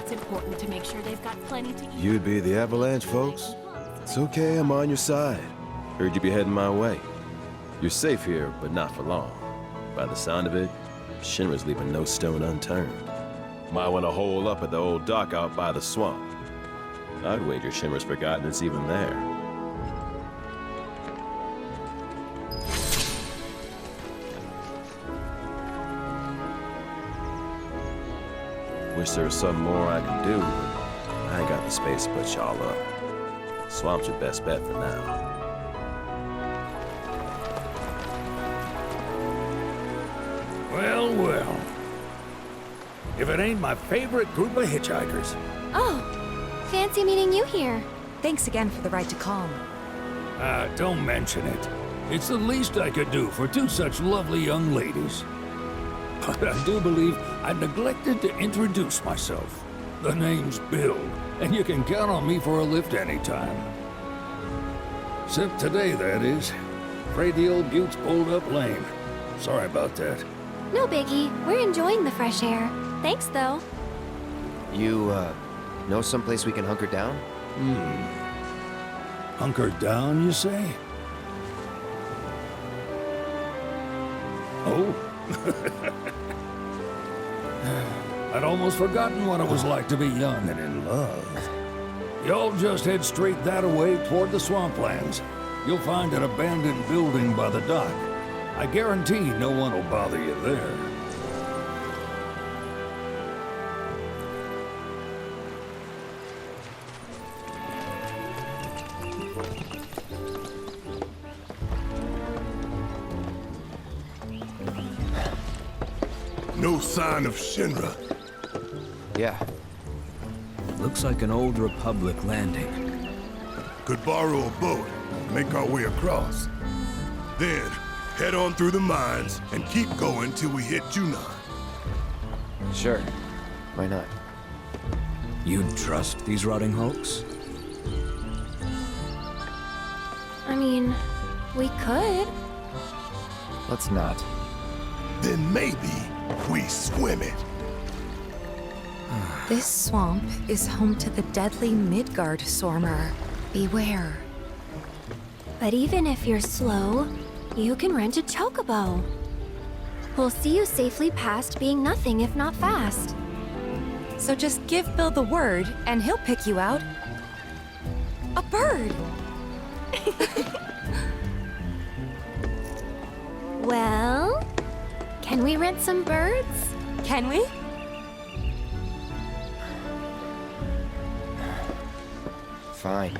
it's important to make sure they've got plenty to eat. You'd be the Avalanche, folks. It's okay, I'm on your side. Heard you be heading my way. You're safe here, but not for long. By the sound of it, Shinra's leaving no stone unturned. Might want to hole up at the old dock out by the swamp. I'd wager Shinra's forgotten it's even there. Wish there was something more I could do, but I ain't got the space to put y'all up. Swamp's your best bet for now. Well, well. If it ain't my favorite group of hitchhikers. Oh, fancy meeting you here. Thanks again for the ride to Calm. Don't mention it. It's the least I could do for two such lovely young ladies. But I do believe I neglected to introduce myself. The name's Bill, and you can count on me for a lift anytime. Except today, that is. Afraid the old bute's pulled up lame. Sorry about that. No biggie. We're enjoying the fresh air. Thanks, though. You, know someplace we can hunker down? Hunker down, you say? Oh? I'd almost forgotten what it was like to be young and in love. Y'all just head straight that-a-way toward the swamplands. You'll find an abandoned building by the dock. I guarantee no one will bother you there. No sign of Shinra. Yeah. Looks like an old Republic landing. Could borrow a boat and make our way across. Then, head on through the mines and keep going till we hit Junon. Sure. Why not? You'd trust these rotting hulks? I mean, we could. Let's not. Then maybe we swim it. This swamp is home to the deadly Midgard Sormer. Beware. But even if you're slow, you can rent a chocobo. We'll see you safely past being nothing if not fast. So just give Bill the word, and he'll pick you out. A bird! Well, can we rent some birds? Can we? Fine.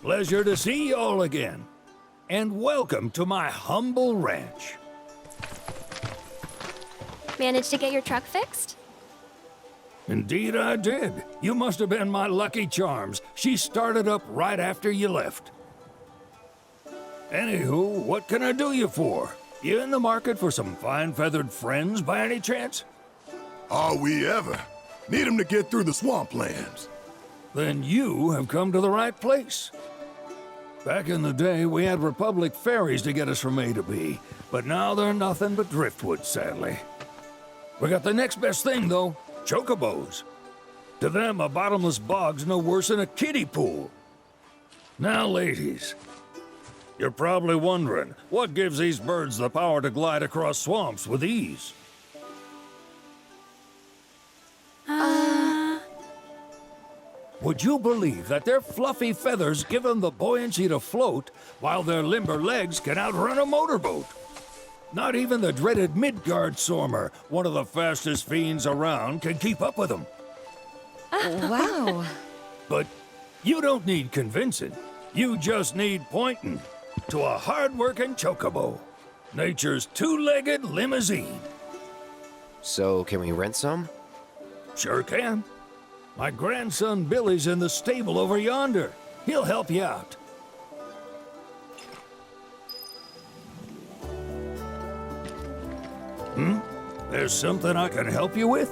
Pleasure to see y'all again. And welcome to my humble ranch. Managed to get your truck fixed? Indeed I did. You must have been my lucky charms. She started up right after you left. Anywho, what can I do you for? You in the market for some fine-feathered friends by any chance? Are we ever? Need 'em to get through the swamplands. Then you have come to the right place. Back in the day, we had Republic ferries to get us from A to B, but now they're nothing but driftwood, sadly. We got the next best thing, though, chocobos. To them, a bottomless bog's no worse than a kiddie pool. Now, ladies, you're probably wondering, what gives these birds the power to glide across swamps with ease? Would you believe that their fluffy feathers give them the buoyancy to float, while their limber legs can outrun a motorboat? Not even the dreaded Midgard Sormer, one of the fastest fiends around, can keep up with them. Wow. But you don't need convincing. You just need pointing to a hard-working chocobo. Nature's two-legged limousine. So, can we rent some? Sure can. My grandson Billy's in the stable over yonder. He'll help you out. There's something I can help you with?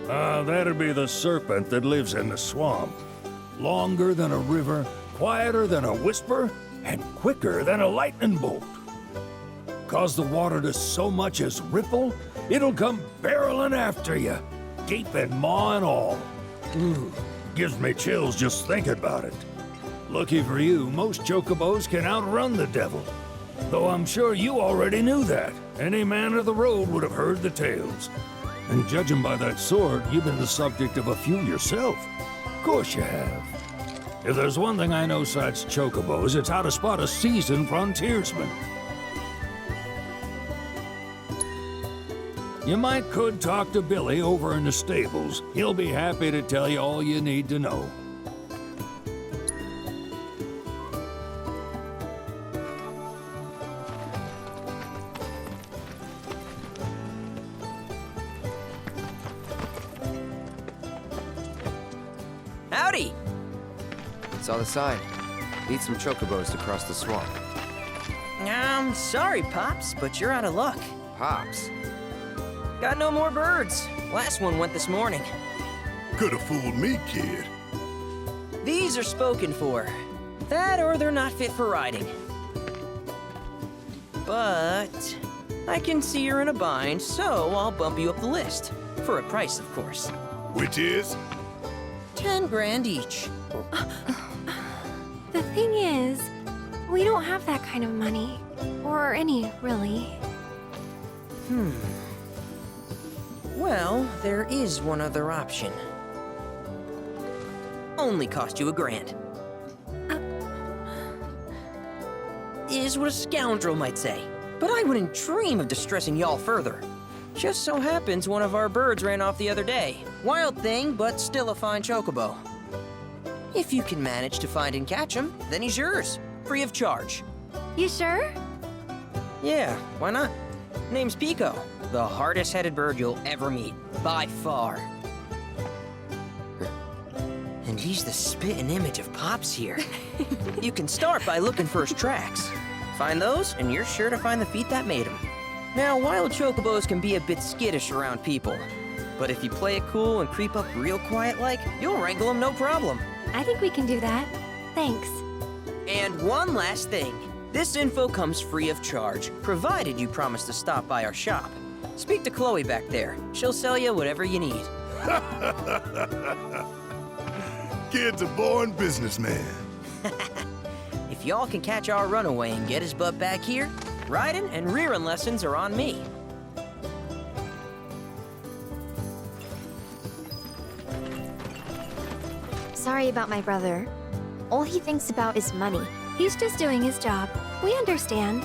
That'd be the serpent that lives in the swamp. Longer than a river, quieter than a whisper, and quicker than a lightning bolt. Cause the water to so much as ripple, it'll come barreling after you, gaping maw and all. Gives me chills just thinking about it. Lucky for you, most chocobos can outrun the devil. Though I'm sure you already knew that. Any man of the road would have heard the tales. And judging by that sword, you've been the subject of a few yourself. Of course you have. If there's one thing I know besides chocobos, it's how to spot a seasoned frontiersman. You could talk to Billy over in the stables. He'll be happy to tell you all you need to know. Howdy! Saw the sign. Need some chocobos to cross the swamp. Sorry, Pops, but you're out of luck. Pops? Got no more birds. Last one went this morning. Could have fooled me, kid. These are spoken for. That or they're not fit for riding. But I can see you're in a bind, so I'll bump you up the list. For a price, of course. Which is? 10 grand each. The thing is, we don't have that kind of money. Or any, really. Well, there is one other option. Only cost you $1,000. Is what a scoundrel might say. But I wouldn't dream of distressing y'all further. Just so happens one of our birds ran off the other day. Wild thing, but still a fine chocobo. If you can manage to find and catch him, then he's yours. Free of charge. You sure? Yeah, why not? Name's Pico. The hardest-headed bird you'll ever meet. By far. And he's the spitting image of Pops here. You can start by looking for his tracks. Find those, and you're sure to find the feet that made him. Now, wild chocobos can be a bit skittish around people. But if you play it cool and creep up real quiet-like, you'll wrangle them no problem. I think we can do that. Thanks. And one last thing. This info comes free of charge, provided you promise to stop by our shop. Speak to Chloe back there. She'll sell you whatever you need. Kid's a born businessman. If y'all can catch our runaway and get his butt back here, riding and rearing lessons are on me. Sorry about my brother. All he thinks about is money. He's just doing his job. We understand.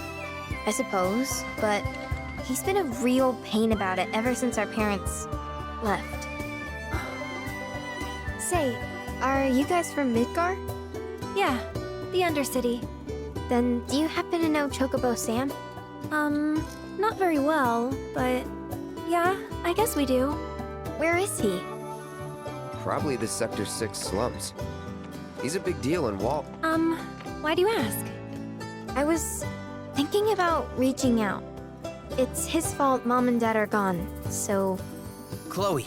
I suppose, but he's been a real pain about it ever since our parents left. Say, are you guys from Midgar? Yeah, the Undercity. Then do you happen to know Chocobo Sam? Not very well, but yeah, I guess we do. Where is he? Probably the Sector 6 slums. He's a big deal in Walt. Why do you ask? I was thinking about reaching out. It's his fault Mom and Dad are gone, so... Chloe,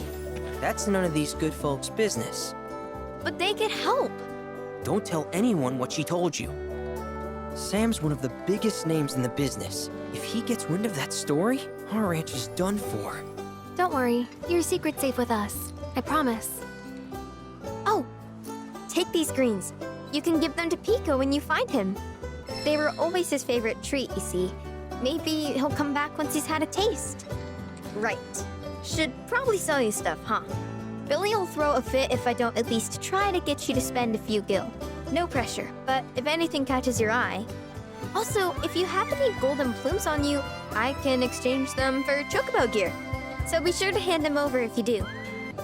that's none of these good folks' business. But they could help. Don't tell anyone what she told you. Sam's one of the biggest names in the business. If he gets wind of that story, our ranch is done for. Don't worry, your secret's safe with us. I promise. Oh, take these greens. You can give them to Pico when you find him. They were always his favorite treat, you see. Maybe he'll come back once he's had a taste. Right. Should probably sell you stuff, huh? Billy'll throw a fit if I don't at least try to get you to spend a few gil. No pressure, but if anything catches your eye. Also, if you have any golden plumes on you, I can exchange them for chocobo gear. So be sure to hand them over if you do.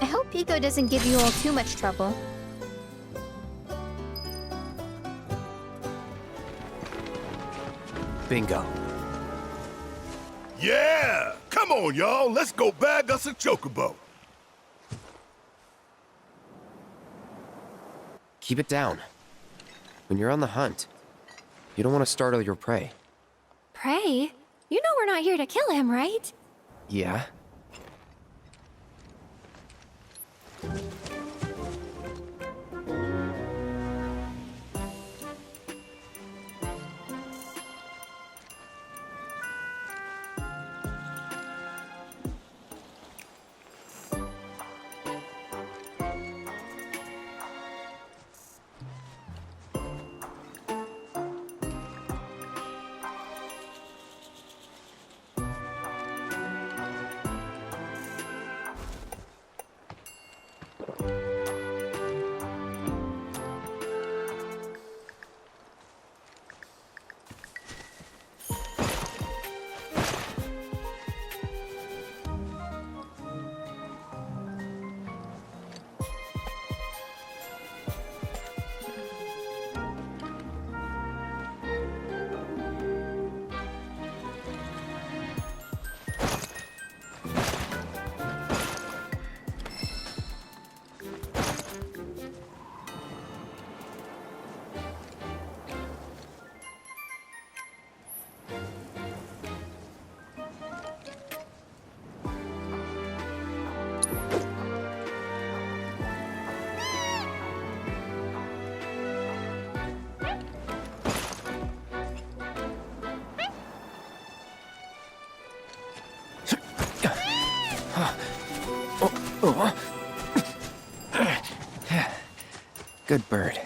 I hope Pico doesn't give you all too much trouble. Bingo. Yeah! Come on, y'all. Let's go bag us a chocobo. Keep it down. When you're on the hunt, You don't want to startle your prey. Pray? You know we're not here to kill him, right? Yeah? Good bird.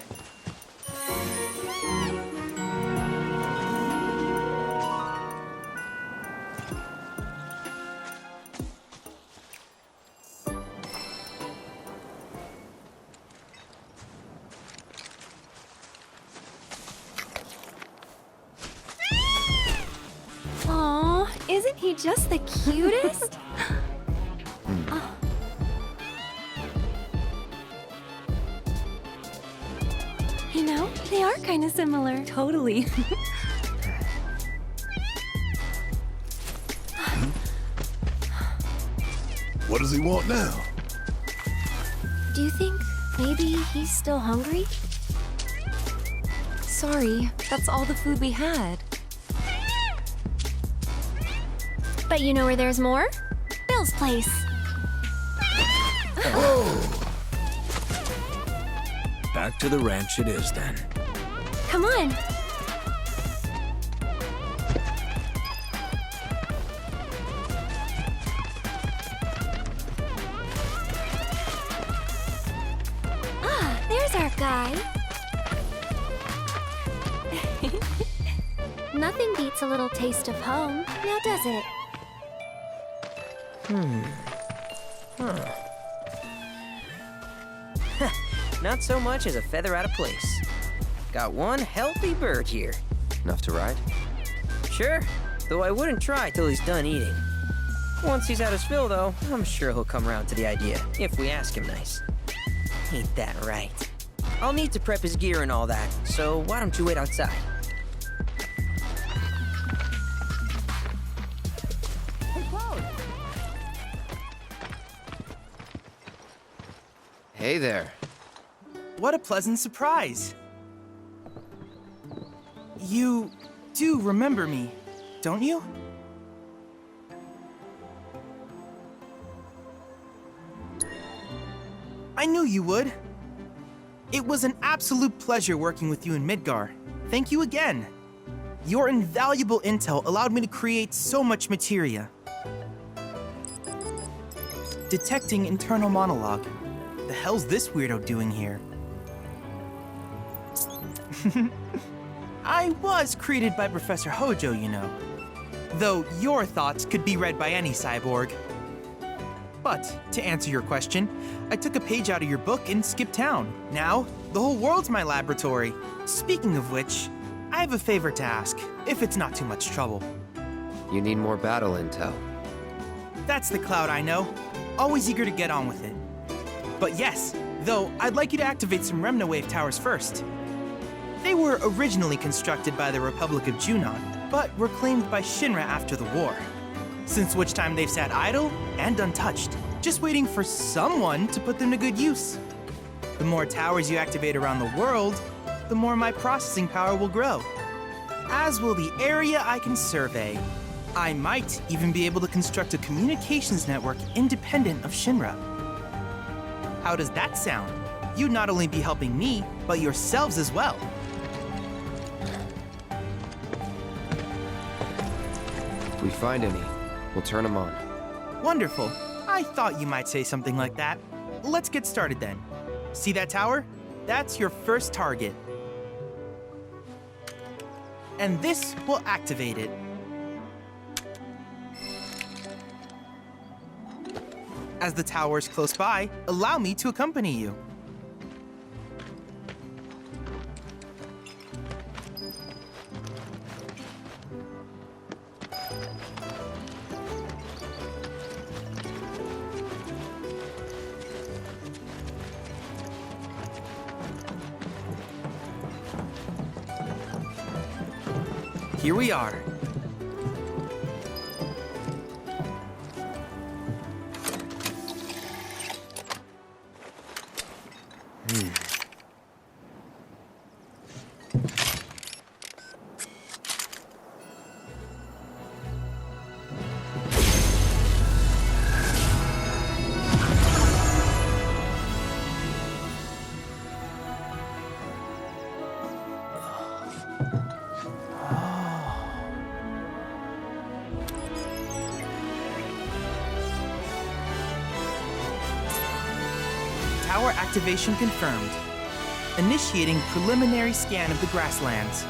Aw, isn't he just the cutest? Oh. You know, they are kind of similar. Totally. What does he want now? Do you think maybe he's still hungry? Sorry, that's all the food we had. But you know where there's more? Bill's place. Back to the ranch it is then. Come on. Ah, there's our guy. Nothing beats a little taste of home, now does it? Not so much as a feather out of place. Got one healthy bird here. Enough to ride? Sure, though I wouldn't try till he's done eating. Once he's had his fill, though, I'm sure he'll come around to the idea, if we ask him nice. Ain't that right? I'll need to prep his gear and all that, so why don't you wait outside? Hey there. What a pleasant surprise. You do remember me, don't you? I knew you would. It was an absolute pleasure working with you in Midgar. Thank you again. Your invaluable intel allowed me to create so much materia. Detecting internal monologue. The hell's this weirdo doing here? I was created by Professor Hojo, you know. Though your thoughts could be read by any cyborg. But, to answer your question, I took a page out of your book and skipped town. Now, the whole world's my laboratory. Speaking of which, I have a favor to ask, if it's not too much trouble. You need more battle intel. That's the Cloud I know. Always eager to get on with it. But yes, though, I'd like you to activate some Remna Wave towers first. They were originally constructed by the Republic of Junon, but were claimed by Shinra after the war. Since which time they've sat idle and untouched, just waiting for someone to put them to good use. The more towers you activate around the world, the more my processing power will grow. as will the area I can survey. I might even be able to construct a communications network independent of Shinra. How does that sound? You'd not only be helping me, but yourselves as well. If we find any, we'll turn them on. Wonderful. I thought you might say something like that. Let's get started then. See that tower? That's your first target. And this will activate it. As the tower is close by, allow me to accompany you. Here we are. Tower activation confirmed. Initiating preliminary scan of the grasslands.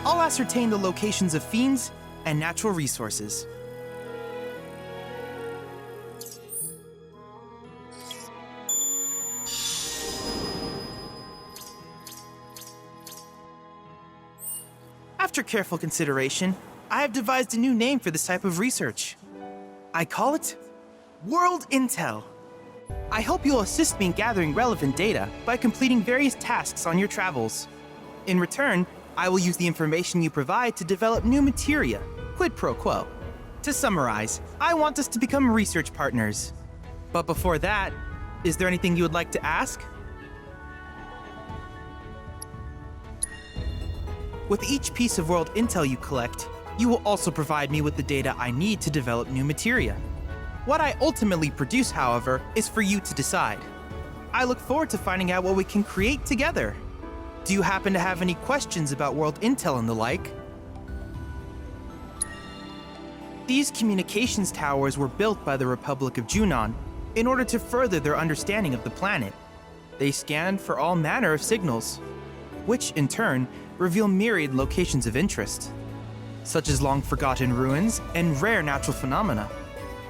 I'll ascertain the locations of fiends and natural resources. After careful consideration, I have devised a new name for this type of research. I call it World Intel. I hope you'll assist me in gathering relevant data by completing various tasks on your travels. In return, I will use the information you provide to develop new materia, quid pro quo. To summarize, I want us to become research partners. But before that, is there anything you would like to ask? With each piece of world intel you collect, you will also provide me with the data I need to develop new materia. What I ultimately produce, however, is for you to decide. I look forward to finding out what we can create together. Do you happen to have any questions about world intel and the like? These communications towers were built by the Republic of Junon in order to further their understanding of the planet. They scanned for all manner of signals, which in turn reveal myriad locations of interest, such as long-forgotten ruins and rare natural phenomena.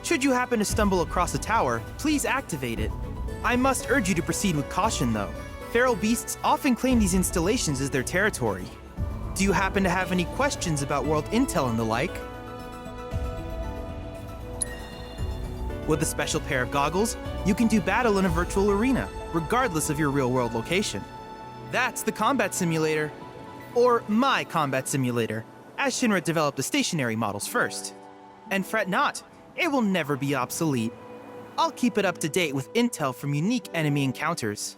Should you happen to stumble across a tower, please activate it. I must urge you to proceed with caution, though. Feral beasts often claim these installations as their territory. Do you happen to have any questions about world intel and the like? With a special pair of goggles, you can do battle in a virtual arena, regardless of your real-world location. That's the combat simulator. Or my combat simulator, as Shinra developed the stationary models first. And fret not, it will never be obsolete. I'll keep it up to date with intel from unique enemy encounters.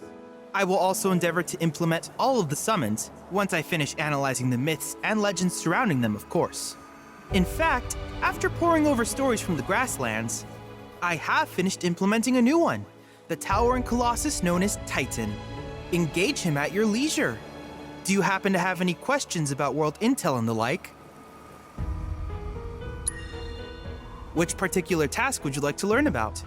I will also endeavor to implement all of the summons once I finish analyzing the myths and legends surrounding them, of course. In fact, after poring over stories from the Grasslands, I have finished implementing a new one, the towering colossus known as Titan. Engage him at your leisure. Do you happen to have any questions about world intel and the like? Which particular task would you like to learn about?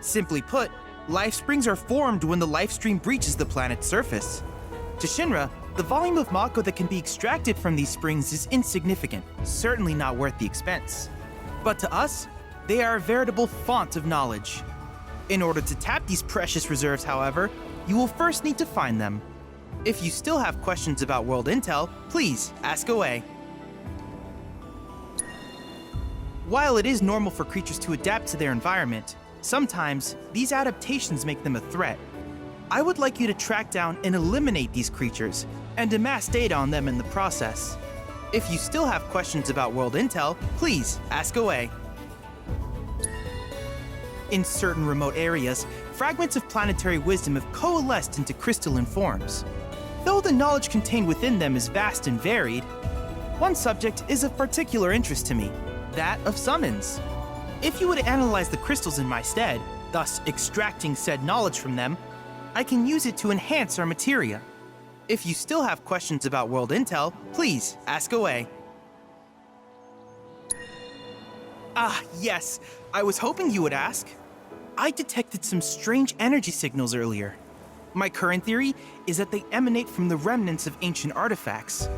Simply put, life springs are formed when the life stream breaches the planet's surface. To Shinra, the volume of Mako that can be extracted from these springs is insignificant, certainly not worth the expense. But to us, they are a veritable font of knowledge. In order to tap these precious reserves, however, you will first need to find them. If you still have questions about world intel, please ask away. While it is normal for creatures to adapt to their environment, sometimes these adaptations make them a threat. I would like you to track down and eliminate these creatures and amass data on them in the process. If you still have questions about world intel, please ask away. In certain remote areas, fragments of planetary wisdom have coalesced into crystalline forms. Though the knowledge contained within them is vast and varied, one subject is of particular interest to me, that of summons. If you would analyze the crystals in my stead, thus extracting said knowledge from them, I can use it to enhance our materia. If you still have questions about world intel, please ask away. Ah, yes, I was hoping you would ask. I detected some strange energy signals earlier. My current theory is that they emanate from the remnants of ancient artifacts.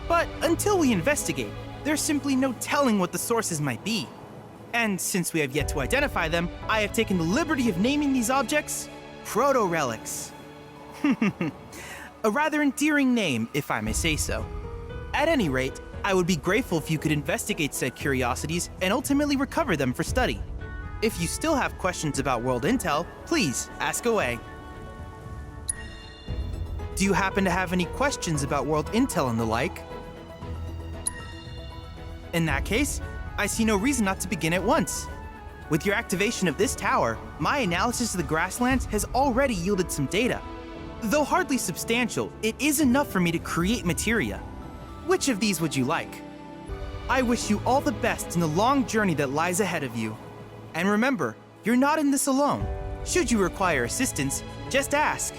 But until we investigate, there's simply no telling what the sources might be. And since we have yet to identify them, I have taken the liberty of naming these objects proto-relics. A rather endearing name, if I may say so. At any rate, I would be grateful if you could investigate said curiosities and ultimately recover them for study. If you still have questions about world intel, please ask away. Do you happen to have any questions about world intel and the like? In that case, I see no reason not to begin at once. With your activation of this tower, my analysis of the Grasslands has already yielded some data. Though hardly substantial, it is enough for me to create materia. Which of these would you like? I wish you all the best in the long journey that lies ahead of you. And remember, you're not in this alone. Should you require assistance, just ask.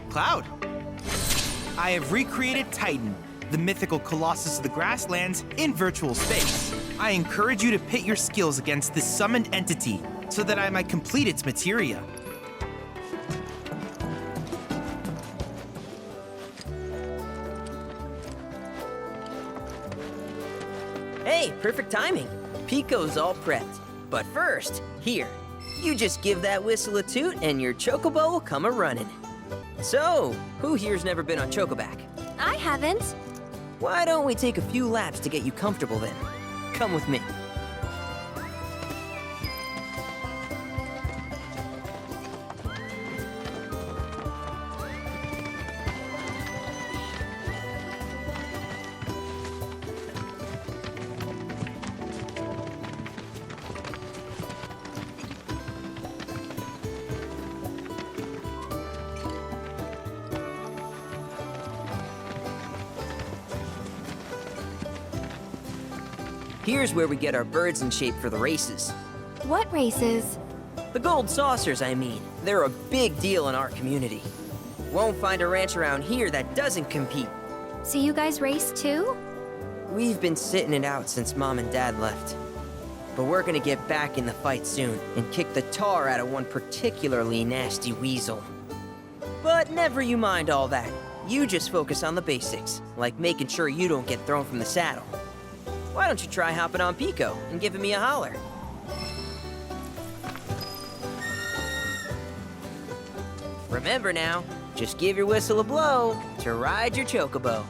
Cloud. I have recreated Titan, the mythical colossus of the Grasslands, in virtual space. I encourage you to pit your skills against this summoned entity so that I might complete its materia. Hey, perfect timing. Pico's all prepped. But first, here, you just give that whistle a toot and your chocobo will come a-running. So, who here's never been on Chocoback? I haven't. Why don't we take a few laps to get you comfortable then? Come with me. Here's where we get our birds in shape for the races. What races? The gold saucers, I mean. They're a big deal in our community. Won't find a ranch around here that doesn't compete. So you guys race too? We've been sitting it out since Mom and Dad left. But we're gonna get back in the fight soon and kick the tar out of one particularly nasty weasel. But never you mind all that. You just focus on the basics, like making sure you don't get thrown from the saddle. Why don't you try hopping on Pico and giving me a holler? Remember now, just give your whistle a blow to ride your chocobo.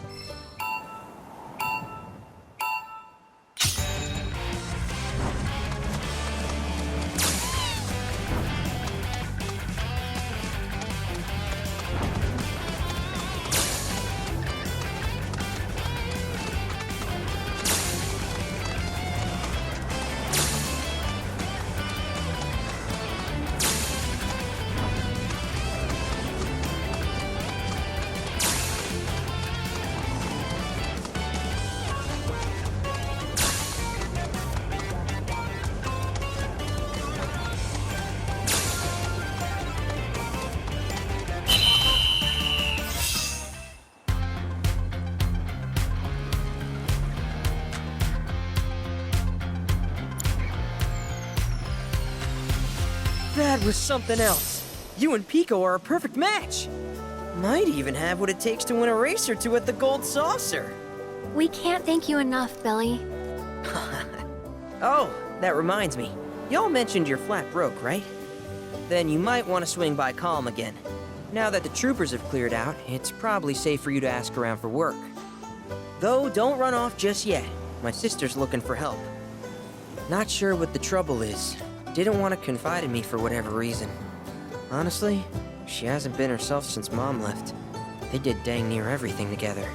That was something else. You and Pico are a perfect match. Might even have what it takes to win a race or two at the Gold Saucer. We can't thank you enough, Billy. Oh, that reminds me. Y'all mentioned your flat broke, right? Then you might want to swing by Calm again. Now that the troopers have cleared out, it's probably safe for you to ask around for work. Though, don't run off just yet. My sister's looking for help. Not sure what the trouble is. Didn't want to confide in me for whatever reason. Honestly, she hasn't been herself since Mom left. They did dang near everything together.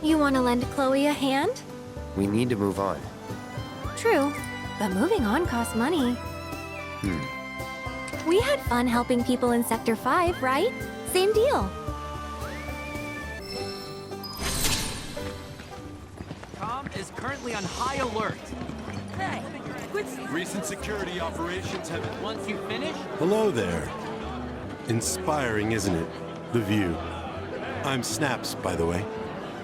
You want to lend Chloe a hand? We need to move on. True, but moving on costs money. We had fun helping people in Sector 5, right? Same deal. Com is currently on high alert. Hey, quit. Recent security operations have... Once you finish, Hello there. Inspiring, isn't it? The view. I'm Snaps, by the way.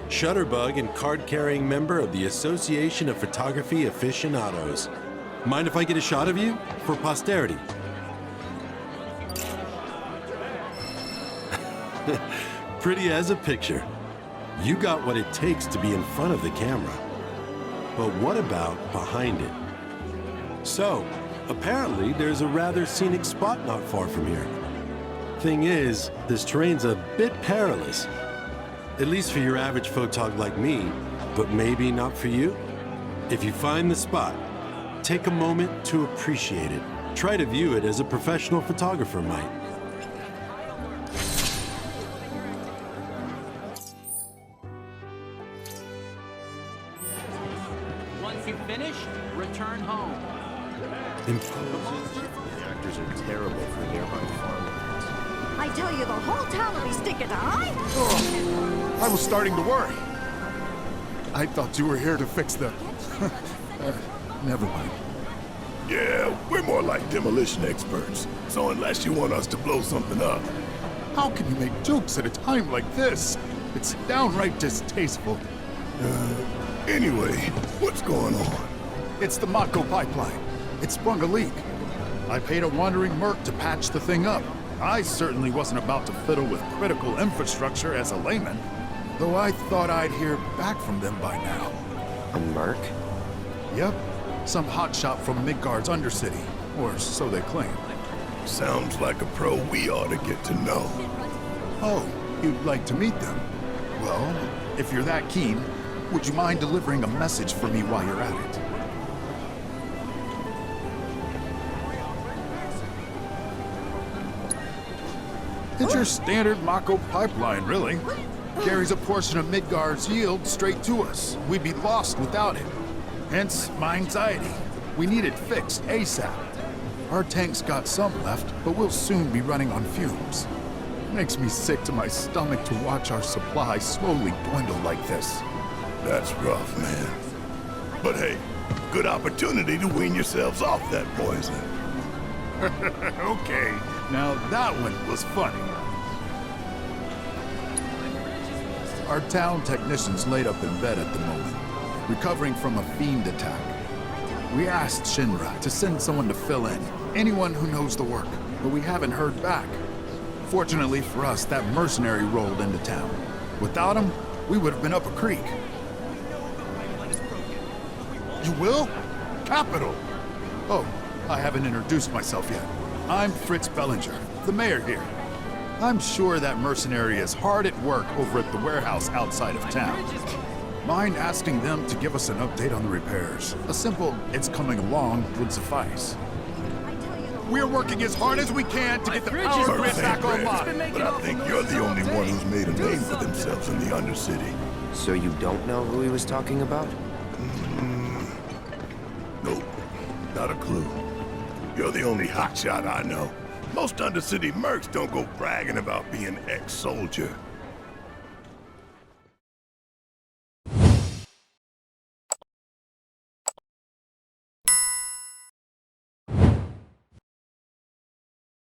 Shutterbug and card-carrying member of the Association of Photography Aficionados. Mind if I get a shot of you? For posterity. Pretty as a picture. You got what it takes to be in front of the camera. But what about behind it? So, apparently there's a rather scenic spot not far from here. Thing is, this terrain's a bit perilous. At least for your average photog like me, but maybe not for you. If you find the spot, take a moment to appreciate it. Try to view it as a professional photographer might. once you finish, return home. The actors are terrible for nearby farmlands. I tell you, the whole town will be stinking to high. Oh, I was starting to worry. I thought you were here to fix the... never mind. Yeah, we're more like demolition experts. So unless you want us to blow something up... How can you make jokes at a time like this? It's downright distasteful. Anyway, what's going on? It's the Mako pipeline. It sprung a leak. I paid a wandering merc to patch the thing up. I certainly wasn't about to fiddle with critical infrastructure as a layman, though I thought I'd hear back from them by now. A merc? Yep, some hotshot from Midgard's Undercity, or so they claim. Sounds like a pro we ought to get to know. Oh, you'd like to meet them? Well, if you're that keen, would you mind delivering a message for me while you're at it? It's your standard Mako pipeline, really. Carries a portion of Midgard's yield straight to us. We'd be lost without it. Hence, my anxiety. We need it fixed ASAP. Our tank's got some left, but we'll soon be running on fumes. Makes me sick to my stomach to watch our supply slowly dwindle like this. That's rough, man. But hey, good opportunity to wean yourselves off that poison. Okay, now that one was funny. Our town technician's laid up in bed at the moment, recovering from a fiend attack. We asked Shinra to send someone to fill in, anyone who knows the work, but we haven't heard back. Fortunately for us, that mercenary rolled into town. Without him, we would have been up a creek. You will? Capital! Oh, I haven't introduced myself yet. I'm Fritz Bellinger, the mayor here. I'm sure that mercenary is hard at work over at the warehouse outside of town. Mind asking them to give us an update on the repairs? A simple, it's coming along, would suffice. We're working as hard as we can to get the power grid back online. But I think you're the only one who's made a name for themselves in the Undercity. So you don't know who he was talking about? Nope, not a clue. You're the only hotshot I know. Most Undercity mercs don't go bragging about being ex-soldier.